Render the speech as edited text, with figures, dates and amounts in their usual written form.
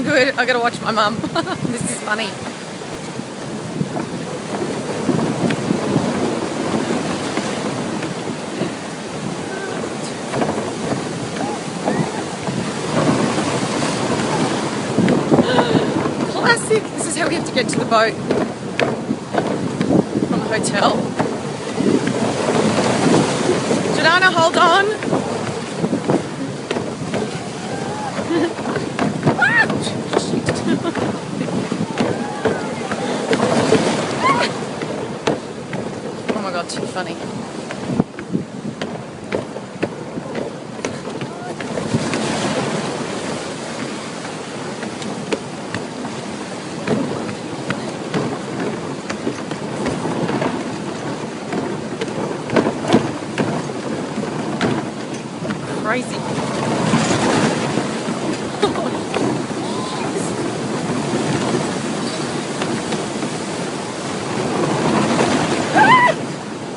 I'm good. I gotta watch my mum. This is funny. Classic. This is how we have to get to the boat from the hotel. Jordana, hold on. Oh my god, too funny.